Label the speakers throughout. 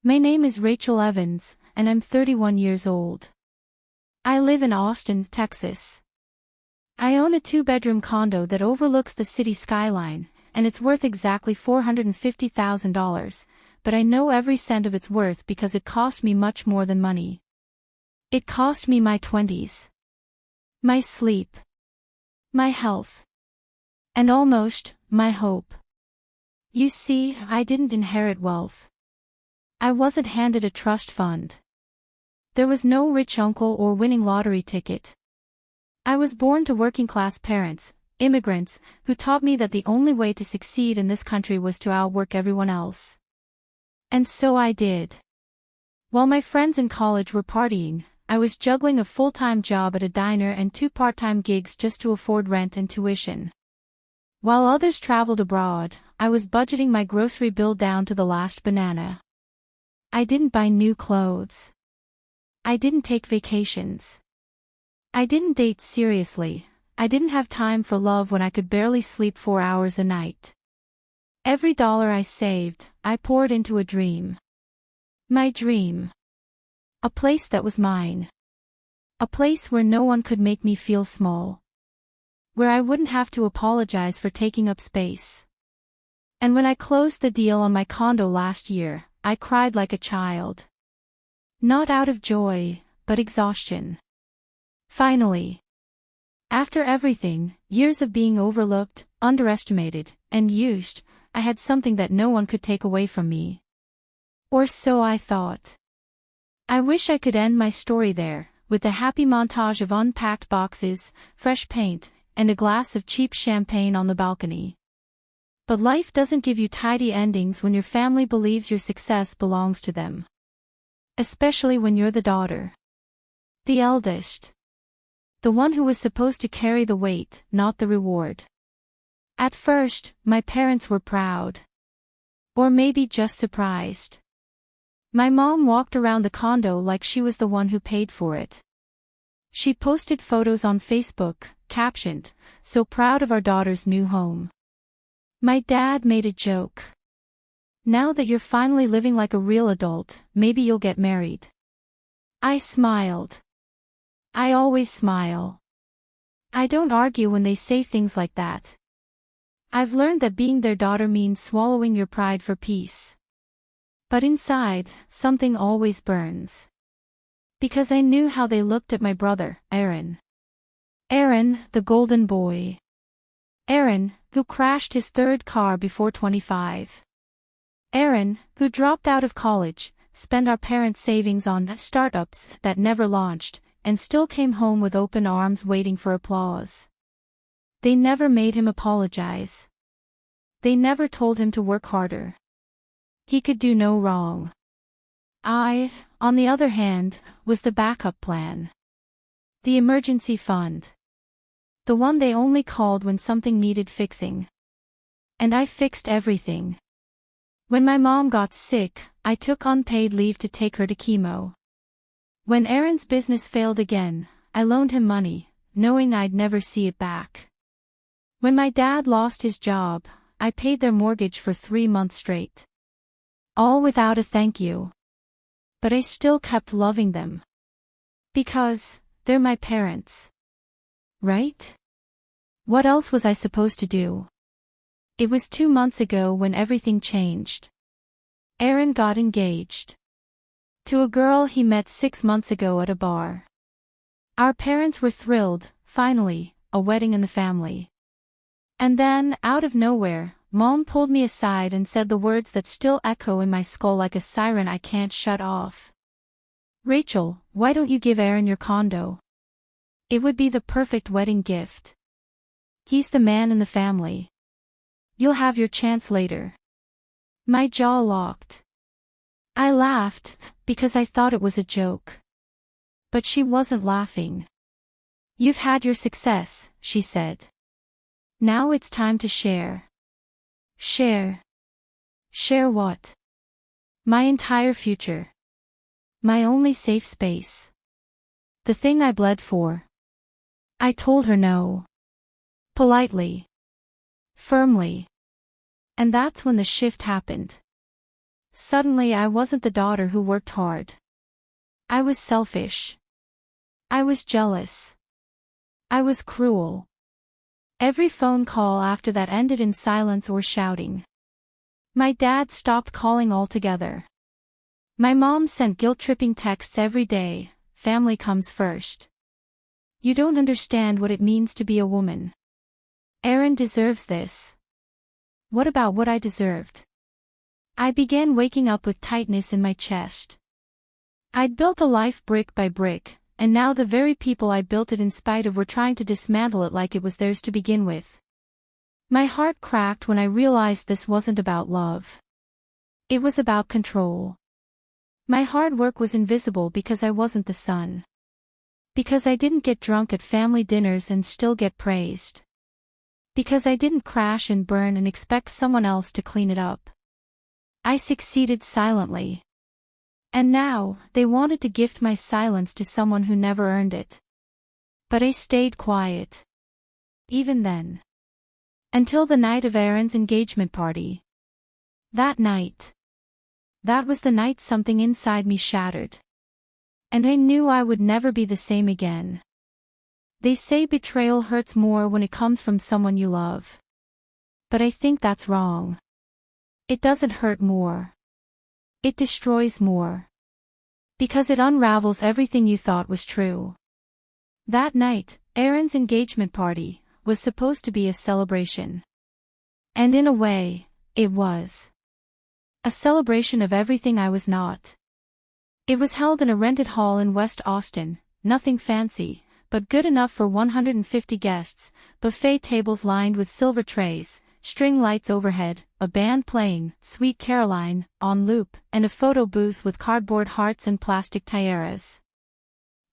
Speaker 1: My name is Rachel Evans, and I'm 31 years old. I live in Austin, Texas. I own a two-bedroom condo that overlooks the city skyline, and it's worth exactly $450,000, but I know every cent of its worth because it cost me much more than money. It cost me my 20s. My sleep. My health. And almost, my hope. You see, I didn't inherit wealth. I wasn't handed a trust fund. There was no rich uncle or winning lottery ticket. I was born to working-class parents, immigrants, who taught me that the only way to succeed in this country was to outwork everyone else. And so I did. While my friends in college were partying, I was juggling a full-time job at a diner and 2 part-time gigs just to afford rent and tuition. While others traveled abroad, I was budgeting my grocery bill down to the last banana. I didn't buy new clothes. I didn't take vacations. I didn't date seriously. I didn't have time for love when I could barely sleep 4 hours a night. Every dollar I saved, I poured into a dream. My dream. A place that was mine. A place where no one could make me feel small. Where I wouldn't have to apologize for taking up space. And when I closed the deal on my condo last year, I cried like a child. Not out of joy, but exhaustion. Finally. After everything, years of being overlooked, underestimated, and used, I had something that no one could take away from me. Or so I thought. I wish I could end my story there, with a happy montage of unpacked boxes, fresh paint, and a glass of cheap champagne on the balcony. But life doesn't give you tidy endings when your family believes your success belongs to them. Especially when you're the daughter. The eldest. The one who was supposed to carry the weight, not the reward. At first, my parents were proud. Or maybe just surprised. My mom walked around the condo like she was the one who paid for it. She posted photos on Facebook, captioned, "So proud of our daughter's new home." My dad made a joke. "Now that you're finally living like a real adult, maybe you'll get married." I smiled. I always smile. I don't argue when they say things like that. I've learned that being their daughter means swallowing your pride for peace. But inside, something always burns. Because I knew how they looked at my brother, Aaron. Aaron, the golden boy. Aaron, who crashed his third car before 25. Aaron, who dropped out of college, spent our parents' savings on startups that never launched, and still came home with open arms waiting for applause. They never made him apologize. They never told him to work harder. He could do no wrong. I, on the other hand, was the backup plan. The emergency fund. The one they only called when something needed fixing. And I fixed everything. When my mom got sick, I took unpaid leave to take her to chemo. When Aaron's business failed again, I loaned him money, knowing I'd never see it back. When my dad lost his job, I paid their mortgage for 3 months straight. All without a thank you. But I still kept loving them. Because, they're my parents. Right? What else was I supposed to do? It was 2 months ago when everything changed. Aaron got engaged. To a girl he met 6 months ago at a bar. Our parents were thrilled, finally, a wedding in the family. And then, out of nowhere, Mom pulled me aside and said the words that still echo in my skull like a siren I can't shut off. "Rachel, why don't you give Aaron your condo? It would be the perfect wedding gift. He's the man in the family. You'll have your chance later." My jaw locked. I laughed, because I thought it was a joke. But she wasn't laughing. "You've had your success," she said. "Now it's time to share." Share. Share what? My entire future. My only safe space. The thing I bled for. I told her no. Politely. Firmly. And that's when the shift happened. Suddenly I wasn't the daughter who worked hard. I was selfish. I was jealous. I was cruel. Every phone call after that ended in silence or shouting. My dad stopped calling altogether. My mom sent guilt-tripping texts every day, family comes first. You don't understand what it means to be a woman. Aaron deserves this. What about what I deserved? I began waking up with tightness in my chest. I'd built a life brick by brick, and now the very people I built it in spite of were trying to dismantle it like it was theirs to begin with. My heart cracked when I realized this wasn't about love. It was about control. My hard work was invisible because I wasn't the son. Because I didn't get drunk at family dinners and still get praised. Because I didn't crash and burn and expect someone else to clean it up. I succeeded silently. And now, they wanted to gift my silence to someone who never earned it. But I stayed quiet. Even then. Until the night of Aaron's engagement party. That night. That was the night something inside me shattered. And I knew I would never be the same again. They say betrayal hurts more when it comes from someone you love. But I think that's wrong. It doesn't hurt more. It destroys more. Because it unravels everything you thought was true. That night, Aaron's engagement party, was supposed to be a celebration. And in a way, it was. A celebration of everything I was not. It was held in a rented hall in West Austin, nothing fancy, but good enough for 150 guests, buffet tables lined with silver trays, string lights overhead, a band playing Sweet Caroline on loop, and a photo booth with cardboard hearts and plastic tiaras.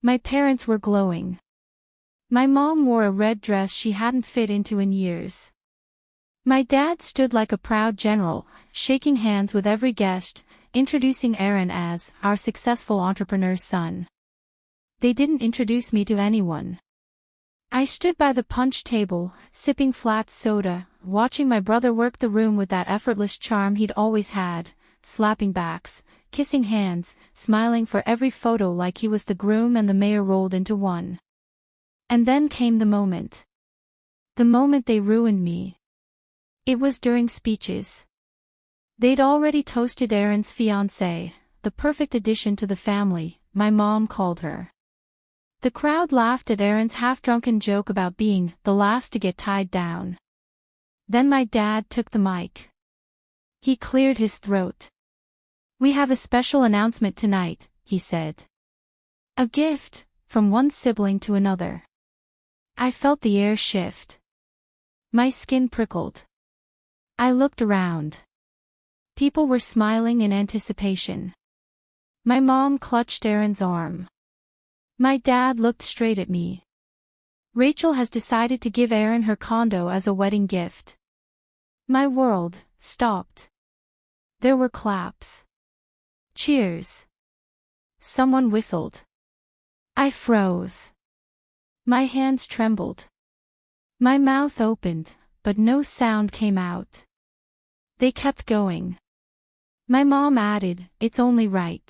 Speaker 1: My parents were glowing. My mom wore a red dress she hadn't fit into in years. My dad stood like a proud general, shaking hands with every guest, introducing Aaron as our successful entrepreneur's son. They didn't introduce me to anyone. I stood by the punch table, sipping flat soda, watching my brother work the room with that effortless charm he'd always had, slapping backs, kissing hands, smiling for every photo like he was the groom and the mayor rolled into one. And then came the moment. The moment they ruined me. It was during speeches. They'd already toasted Aaron's fiancée, the perfect addition to the family, my mom called her. The crowd laughed at Aaron's half-drunken joke about being the last to get tied down. Then my dad took the mic. He cleared his throat. "We have a special announcement tonight," he said. A gift, from one sibling to another. I felt the air shift. My skin prickled. I looked around. People were smiling in anticipation. My mom clutched Aaron's arm. My dad looked straight at me. Rachel has decided to give Aaron her condo as a wedding gift. My world stopped. There were claps. Cheers. Someone whistled. I froze. My hands trembled. My mouth opened, but no sound came out. They kept going. My mom added, "It's only right.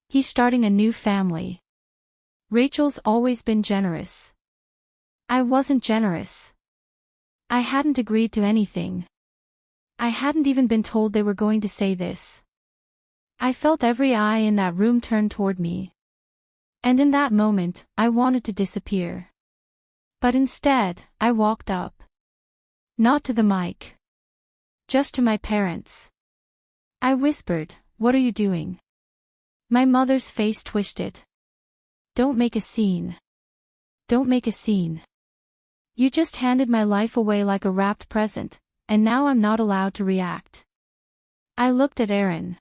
Speaker 1: He's starting a new family." Rachel's always been generous. I wasn't generous. I hadn't agreed to anything. I hadn't even been told they were going to say this. I felt every eye in that room turn toward me. And in that moment, I wanted to disappear. But instead, I walked up. Not to the mic. Just to my parents. I whispered, "What are you doing?" My mother's face twisted. "Don't make a scene. Don't make a scene. You just handed my life away like a wrapped present, and now I'm not allowed to react." I looked at Aaron.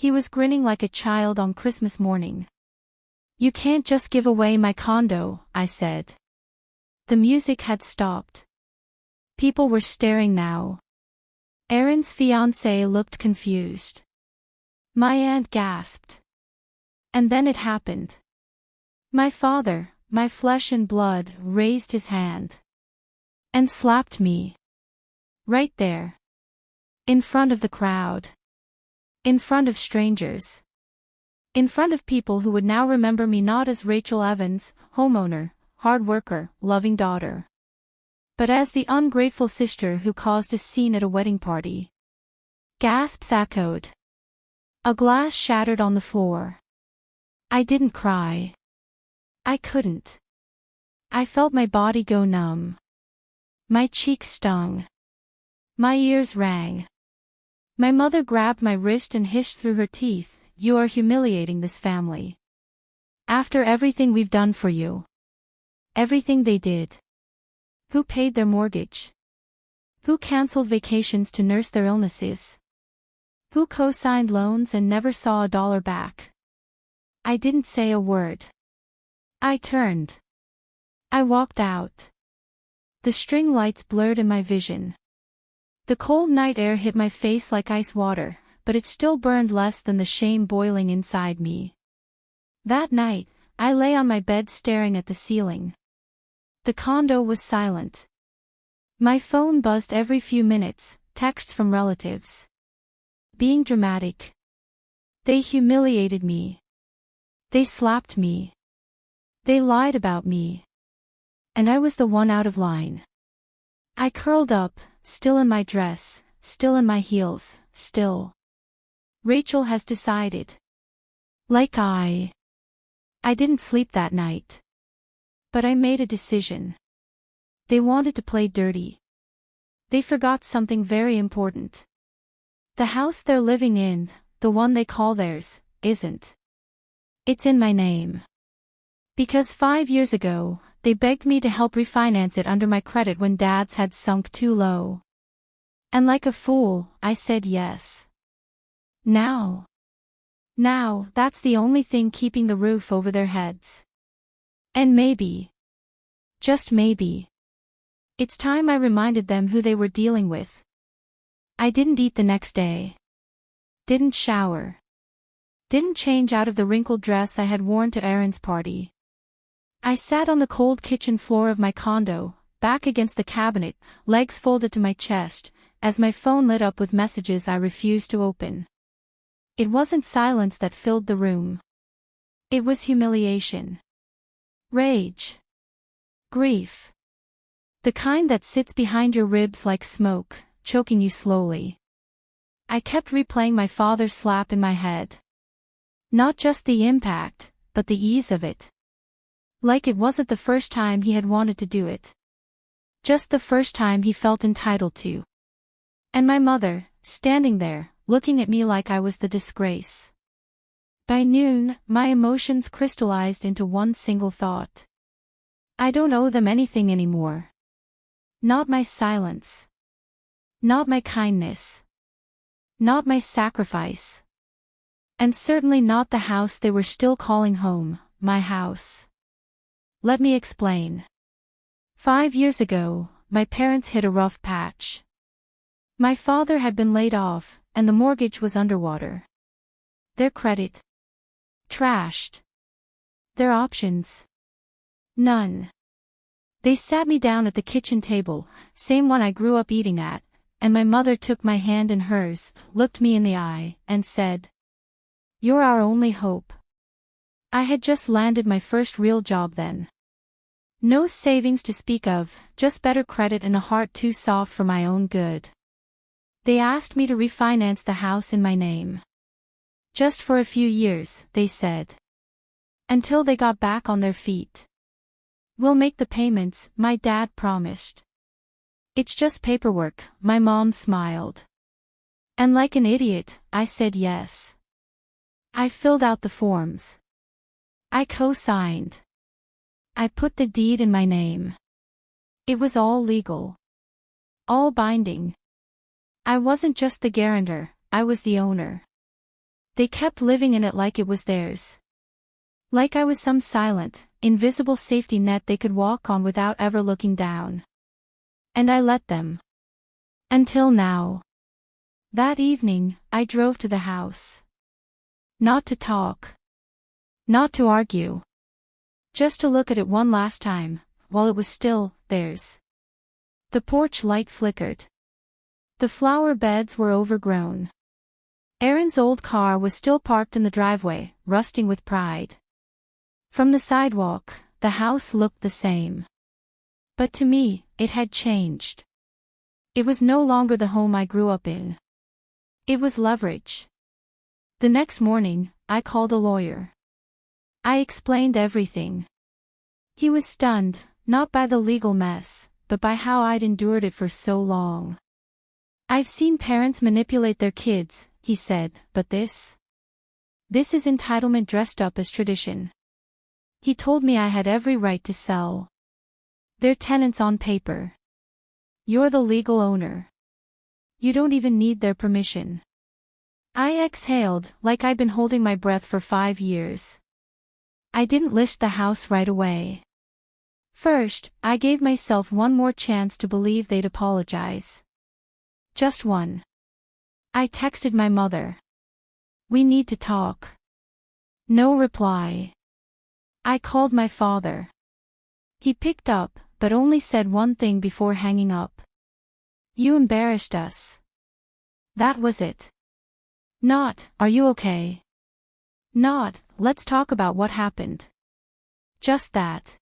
Speaker 1: He was grinning like a child on Christmas morning. "You can't just give away my condo," I said. The music had stopped. People were staring now. Aaron's fiancée looked confused. My aunt gasped. And then it happened. My father, my flesh and blood, raised his hand. And slapped me. Right there. In front of the crowd. In front of strangers. In front of people who would now remember me not as Rachel Evans, homeowner, hard worker, loving daughter, but as the ungrateful sister who caused a scene at a wedding party. Gasps echoed. A glass shattered on the floor. I didn't cry. I couldn't. I felt my body go numb. My cheeks stung. My ears rang. My mother grabbed my wrist and hissed through her teeth, "You are humiliating this family. After everything we've done for you." Everything they did. Who paid their mortgage? Who canceled vacations to nurse their illnesses? Who co-signed loans and never saw a dollar back? I didn't say a word. I turned. I walked out. The string lights blurred in my vision. The cold night air hit my face like ice water, but it still burned less than the shame boiling inside me. That night, I lay on my bed staring at the ceiling. The condo was silent. My phone buzzed every few minutes, texts from relatives. Being dramatic. They humiliated me. They slapped me. They lied about me. And I was the one out of line. I curled up, still in my dress, still in my heels, still. Rachel has decided. Like I didn't sleep that night. But I made a decision. They wanted to play dirty. They forgot something very important. The house they're living in, the one they call theirs, isn't. It's in my name. Because 5 years ago, they begged me to help refinance it under my credit when Dad's had sunk too low. And like a fool, I said yes. Now, that's the only thing keeping the roof over their heads. And maybe, just maybe, it's time I reminded them who they were dealing with. I didn't eat the next day. Didn't shower. Didn't change out of the wrinkled dress I had worn to Aaron's party. I sat on the cold kitchen floor of my condo, back against the cabinet, legs folded to my chest, as my phone lit up with messages I refused to open. It wasn't silence that filled the room. It was humiliation. Rage. Grief. The kind that sits behind your ribs like smoke, choking you slowly. I kept replaying my father's slap in my head. Not just the impact, but the ease of it. Like it wasn't the first time he had wanted to do it. Just the first time he felt entitled to. And my mother, standing there, looking at me like I was the disgrace. By noon, my emotions crystallized into one single thought. I don't owe them anything anymore. Not my silence. Not my kindness. Not my sacrifice. And certainly not the house they were still calling home, my house. Let me explain. 5 years ago, my parents hit a rough patch. My father had been laid off, and the mortgage was underwater. Their credit. Trashed. Their options. None. They sat me down at the kitchen table, same one I grew up eating at, and my mother took my hand in hers, looked me in the eye, and said, "You're our only hope." I had just landed my first real job then. No savings to speak of, just better credit and a heart too soft for my own good. They asked me to refinance the house in my name. Just for a few years, they said. Until they got back on their feet. "We'll make the payments," my dad promised. "It's just paperwork," my mom smiled. And like an idiot, I said yes. I filled out the forms. I co-signed. I put the deed in my name. It was all legal. All binding. I wasn't just the guarantor, I was the owner. They kept living in it like it was theirs. Like I was some silent, invisible safety net they could walk on without ever looking down. And I let them. Until now. That evening, I drove to the house. Not to talk. Not to argue. Just to look at it one last time, while it was still theirs. The porch light flickered. The flower beds were overgrown. Aaron's old car was still parked in the driveway, rusting with pride. From the sidewalk, the house looked the same. But to me, it had changed. It was no longer the home I grew up in. It was leverage. The next morning, I called a lawyer. I explained everything. He was stunned, not by the legal mess, but by how I'd endured it for so long. "I've seen parents manipulate their kids," he said, "but this is entitlement dressed up as tradition." He told me I had every right to sell. "They're tenants on paper. You're the legal owner. You don't even need their permission." I exhaled, like I'd been holding my breath for 5 years. I didn't list the house right away. First, I gave myself one more chance to believe they'd apologize. Just one. I texted my mother. "We need to talk." No reply. I called my father. He picked up, but only said one thing before hanging up. "You embarrassed us." That was it. Not, "Are you okay?" Not, "Let's talk about what happened." Just that.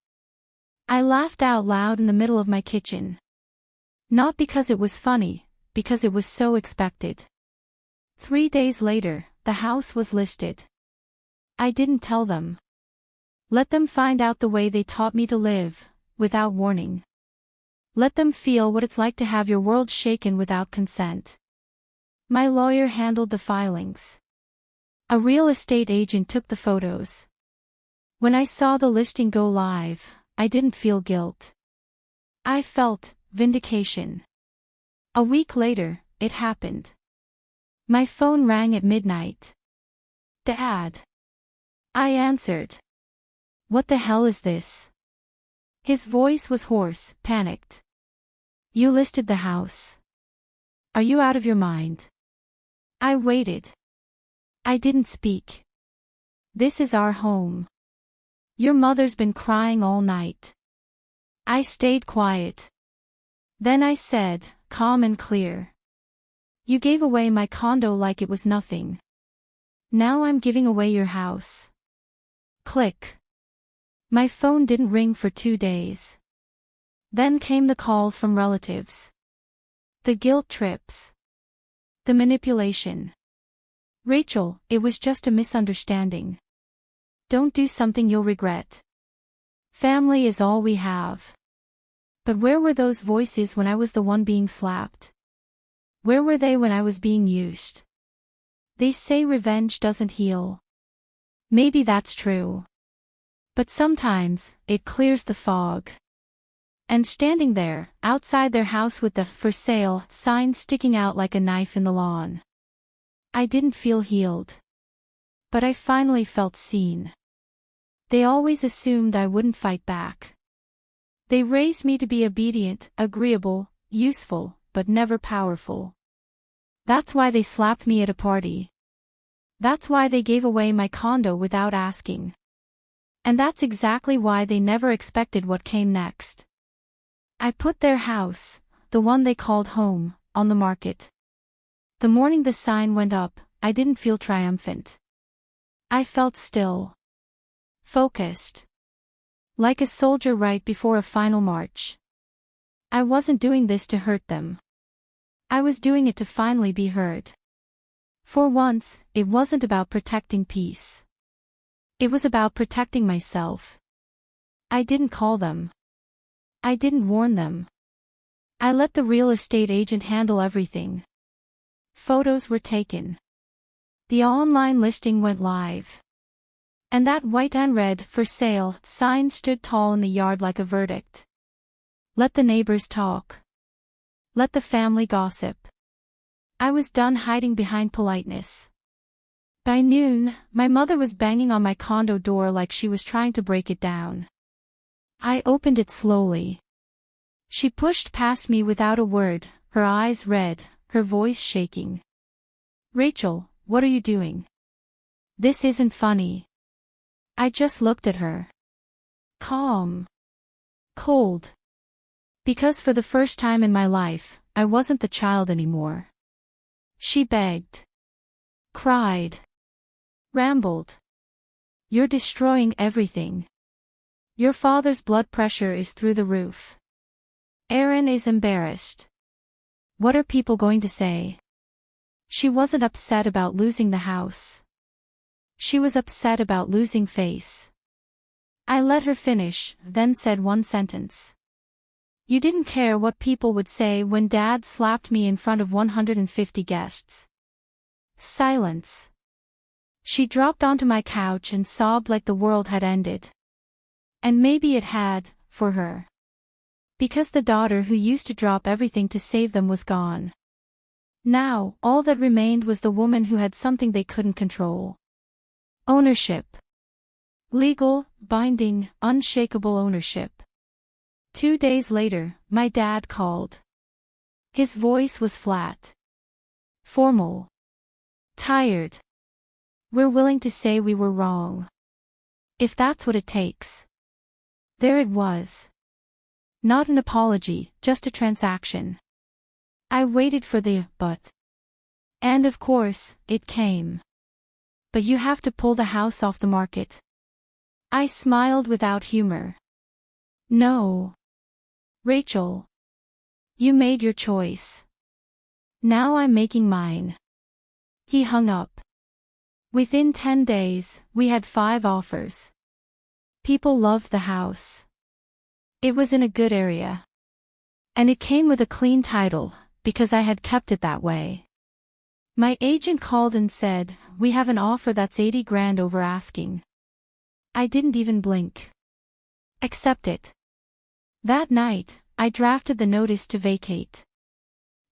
Speaker 1: I laughed out loud in the middle of my kitchen. Not because it was funny, because it was so expected. 3 days later, the house was listed. I didn't tell them. Let them find out the way they taught me to live, without warning. Let them feel what it's like to have your world shaken without consent. My lawyer handled the filings. A real estate agent took the photos. When I saw the listing go live, I didn't feel guilt. I felt vindication. A week later, it happened. My phone rang at midnight. "Dad." I answered. "What the hell is this?" His voice was hoarse, panicked. "You listed the house. Are you out of your mind?" I waited. I didn't speak. "This is our home. Your mother's been crying all night." I stayed quiet. Then I said, calm and clear. "You gave away my condo like it was nothing. Now I'm giving away your house." Click. My phone didn't ring for 2 days. Then came the calls from relatives. The guilt trips. The manipulation. "Rachel, it was just a misunderstanding. Don't do something you'll regret. Family is all we have." But where were those voices when I was the one being slapped? Where were they when I was being used? They say revenge doesn't heal. Maybe that's true. But sometimes, it clears the fog. And standing there, outside their house with the "for sale" sign sticking out like a knife in the lawn, I didn't feel healed. But I finally felt seen. They always assumed I wouldn't fight back. They raised me to be obedient, agreeable, useful, but never powerful. That's why they slapped me at a party. That's why they gave away my condo without asking. And that's exactly why they never expected what came next. I put their house, the one they called home, on the market. The morning the sign went up, I didn't feel triumphant. I felt still. Focused. Like a soldier right before a final march. I wasn't doing this to hurt them. I was doing it to finally be heard. For once, it wasn't about protecting peace. It was about protecting myself. I didn't call them. I didn't warn them. I let the real estate agent handle everything. Photos were taken. The online listing went live. And that white and red "for sale" sign stood tall in the yard like a verdict. Let the neighbors talk. Let the family gossip. I was done hiding behind politeness. By noon, my mother was banging on my condo door like she was trying to break it down. I opened it slowly. She pushed past me without a word, her eyes red, her voice shaking. "Rachel, what are you doing? This isn't funny." I just looked at her. Calm. Cold. Because for the first time in my life, I wasn't the child anymore. She begged. cried, rambled. You're destroying everything. Your father's blood pressure is through the roof. Erin is embarrassed. What are people going to say? She wasn't upset about losing the house. She was upset about losing face. I let her finish, then said one sentence. You didn't care what people would say when Dad slapped me in front of 150 guests. Silence. She dropped onto my couch and sobbed like the world had ended. And maybe it had, for her. Because the daughter who used to drop everything to save them was gone. Now, all that remained was the woman who had something they couldn't control. Ownership. Legal, binding, unshakable ownership. 2 days later, my dad called. His voice was flat. Formal. Tired. We're willing to say we were wrong. If that's what it takes. There it was. Not an apology, just a transaction. I waited for the but. And of course, it came. But you have to pull the house off the market. I smiled without humor. No. Rachel. You made your choice. Now I'm making mine. He hung up. Within 10 days, we had 5 offers. People loved the house. It was in a good area. And it came with a clean title, because I had kept it that way. My agent called and said, we have an offer that's 80 grand over asking. I didn't even blink. Accept it. That night, I drafted the notice to vacate.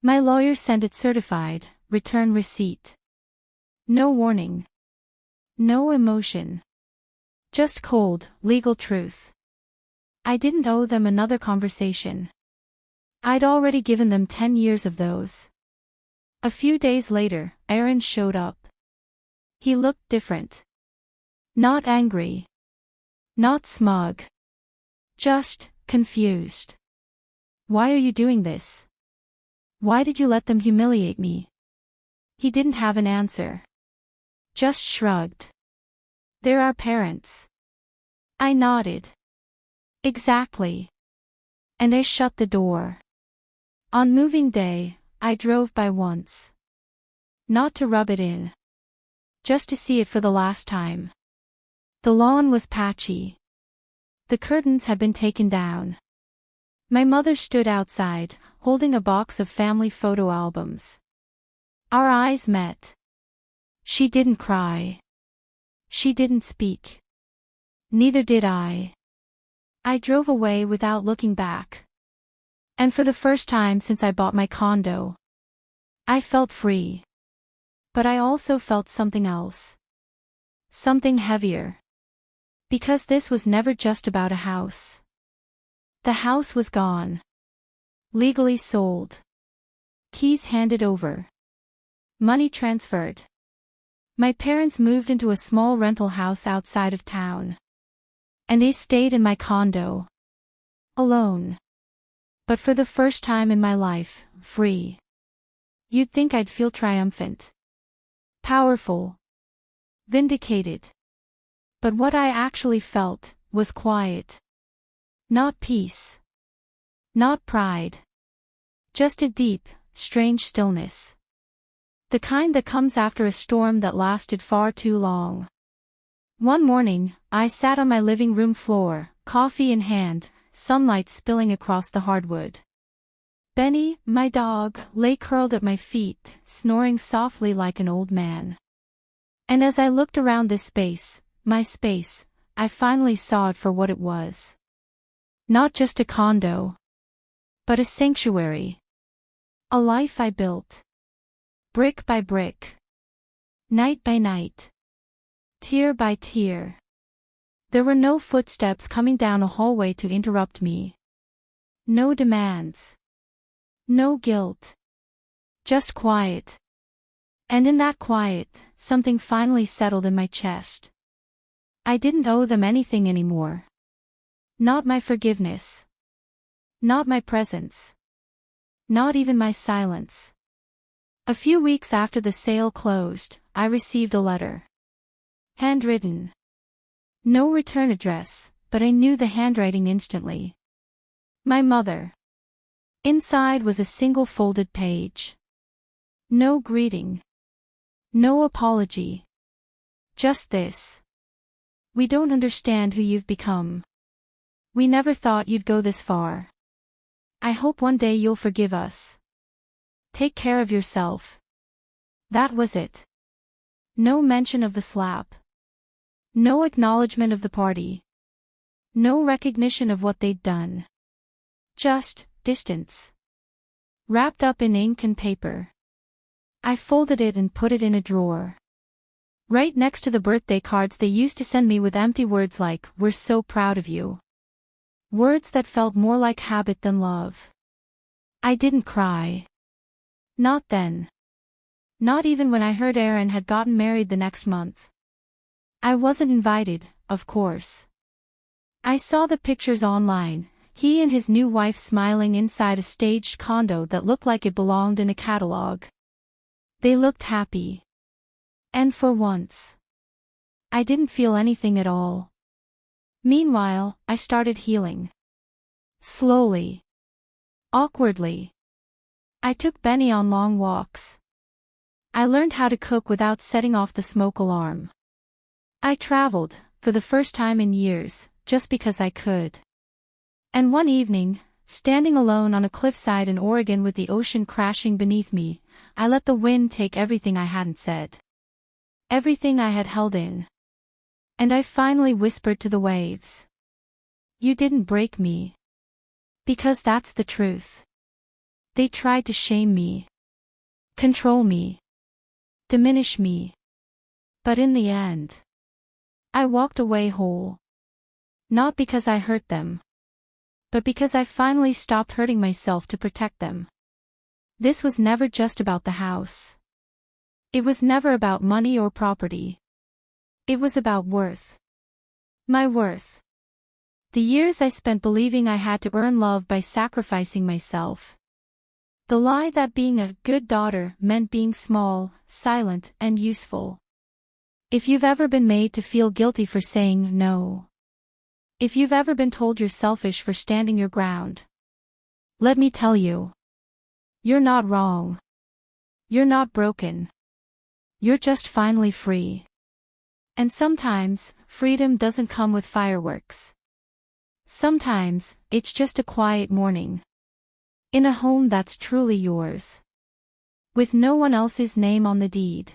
Speaker 1: My lawyer sent it certified, return receipt. No warning. No emotion. Just cold, legal truth. I didn't owe them another conversation. I'd already given them 10 years of those. A few days later, Aaron showed up. He looked different. Not angry. Not smug. Just confused. Why are you doing this? Why did you let them humiliate me? He didn't have an answer. Just shrugged. They're our parents. I nodded. Exactly. And I shut the door. On moving day, I drove by once. Not to rub it in. Just to see it for the last time. The lawn was patchy. The curtains had been taken down. My mother stood outside, holding a box of family photo albums. Our eyes met. She didn't cry. She didn't speak. Neither did I. I drove away without looking back. And for the first time since I bought my condo, I felt free. But I also felt something else. Something heavier. Because this was never just about a house. The house was gone. Legally sold. Keys handed over. Money transferred. My parents moved into a small rental house outside of town. And they stayed in my condo. Alone. But for the first time in my life, free. You'd think I'd feel triumphant. Powerful. Vindicated. But what I actually felt was quiet. Not peace. Not pride. Just a deep, strange stillness. The kind that comes after a storm that lasted far too long. One morning, I sat on my living room floor, coffee in hand, sunlight spilling across the hardwood. Benny, my dog, lay curled at my feet, snoring softly like an old man. And as I looked around this space, my space, I finally saw it for what it was. Not just a condo. But a sanctuary. A life I built. Brick by brick. Night by night. Tier by tier. There were no footsteps coming down a hallway to interrupt me. No demands. No guilt. Just quiet. And in that quiet, something finally settled in my chest. I didn't owe them anything anymore. Not my forgiveness. Not my presence. Not even my silence. A few weeks after the sale closed, I received a letter. Handwritten. No return address, but I knew the handwriting instantly. My mother. Inside was a single folded page. No greeting. No apology. Just this. We don't understand who you've become. We never thought you'd go this far. I hope one day you'll forgive us. Take care of yourself. That was it. No mention of the slap. No acknowledgement of the party. No recognition of what they'd done. Just distance. Wrapped up in ink and paper. I folded it and put it in a drawer. Right next to the birthday cards they used to send me with empty words like, "We're so proud of you." Words that felt more like habit than love. I didn't cry. Not then. Not even when I heard Aaron had gotten married the next month. I wasn't invited, of course. I saw the pictures online, he and his new wife smiling inside a staged condo that looked like it belonged in a catalog. They looked happy. And for once, I didn't feel anything at all. Meanwhile, I started healing. Slowly. Awkwardly. I took Benny on long walks. I learned how to cook without setting off the smoke alarm. I traveled, for the first time in years, just because I could. And one evening, standing alone on a cliffside in Oregon with the ocean crashing beneath me, I let the wind take everything I hadn't said. Everything I had held in. And I finally whispered to the waves. You didn't break me. Because that's the truth. They tried to shame me. Control me. Diminish me. But in the end, I walked away whole. Not because I hurt them. But because I finally stopped hurting myself to protect them. This was never just about the house. It was never about money or property. It was about worth. My worth. The years I spent believing I had to earn love by sacrificing myself. The lie that being a good daughter meant being small, silent, and useful. If you've ever been made to feel guilty for saying no. If you've ever been told you're selfish for standing your ground. Let me tell you. You're not wrong. You're not broken. You're just finally free. And sometimes, freedom doesn't come with fireworks. Sometimes, it's just a quiet morning. In a home that's truly yours. With no one else's name on the deed.